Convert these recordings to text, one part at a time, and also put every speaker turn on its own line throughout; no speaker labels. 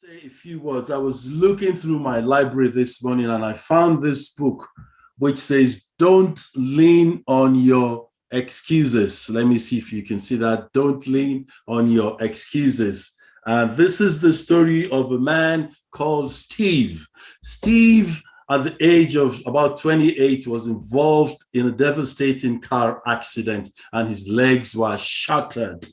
Say a few words. I was looking through my library this morning and I found this book which says, Don't lean on your excuses. Let me see if you can see that. Don't lean on your excuses. This is the story of a man called Steve. Steve, at the age of about 28, was involved in a devastating car accident and his legs were shattered.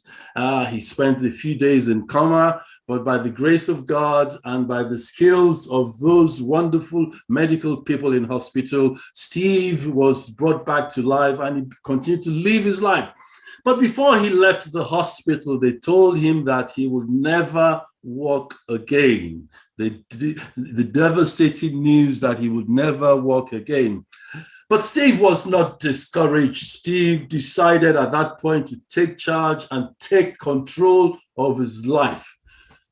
He spent a few days in coma, but by the grace of God and by the skills of those wonderful medical people in hospital, Steve was brought back to life and he continued to live his life. But before he left the hospital, they told him that he would never walk again. The devastating news that he would never walk again. But Steve was not discouraged. Steve decided at that point to take charge and take control of his life.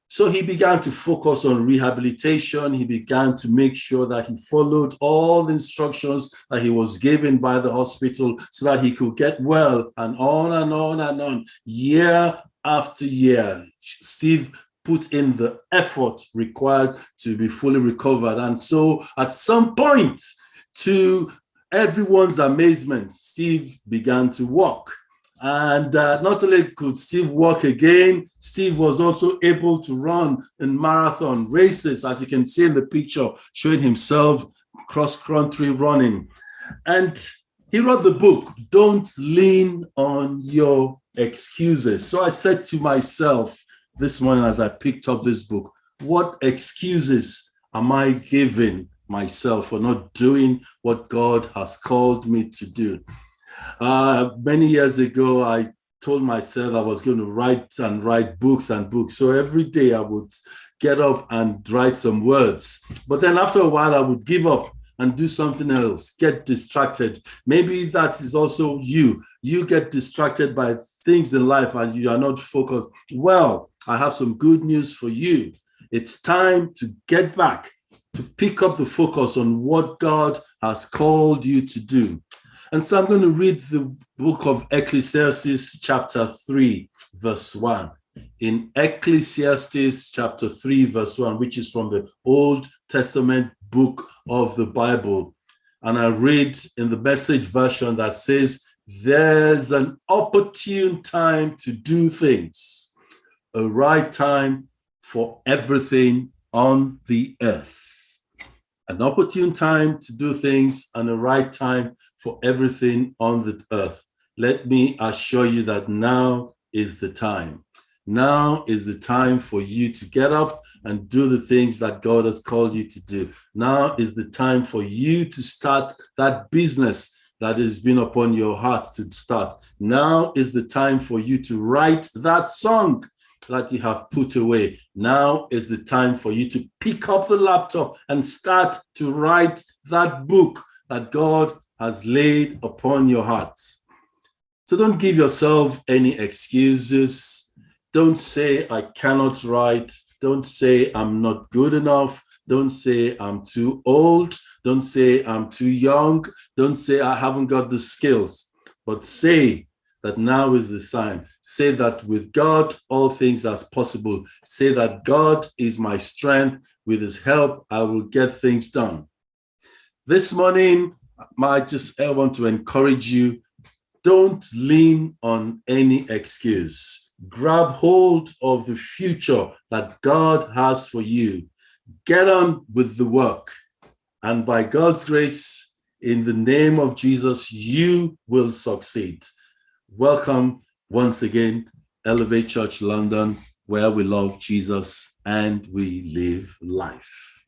So he began to focus on rehabilitation. He began to make sure that he followed all the instructions that he was given by the hospital so that he could get well, and on and on and on. Year after year, Steve put in the effort required to be fully recovered. And so at some point, to everyone's amazement, Steve began to walk. And not only could Steve walk again, Steve was also able to run in marathon races, as you can see in the picture, showing himself cross-country running. And he wrote the book, Don't Lean on Your Excuses. So I said to myself this morning as I picked up this book, what excuses am I giving myself for not doing what God has called me to do? Many years ago, I told myself I was going to write books and books. So every day I would get up and write some words. But then after a while, I would give up and do something else, get distracted. Maybe that is also you. You get distracted by things in life and you are not focused. Well, I have some good news for you. It's time to get back, to pick up the focus on what God has called you to do. And so I'm going to read the book of Ecclesiastes chapter 3, verse 1. In Ecclesiastes chapter 3, verse 1, which is from the Old Testament book of the Bible. And I read in the Message version that says, there's an opportune time to do things, a right time for everything on the earth. An opportune time to do things and a right time for everything on the earth. Let me assure you that now is the time. Now is the time for you to get up and do the things that God has called you to do. Now is the time for you to start that business that has been upon your heart to start. Now is the time for you to write that song that you have put away. Now is the time for you to pick up the laptop and start to write that book that God has laid upon your heart. So don't give yourself any excuses. Don't say, I cannot write. Don't say, I'm not good enough. Don't say, I'm too old. Don't say, I'm too young. Don't say, I haven't got the skills. But say that now is the time. Say that with God, all things are possible. Say that God is my strength. With his help, I will get things done. This morning, I want to encourage you, don't lean on any excuse. Grab hold of the future that God has for you. Get on with the work. And by God's grace, in the name of Jesus, you will succeed. Welcome once again, Elevate Church London, where we love Jesus and we live life.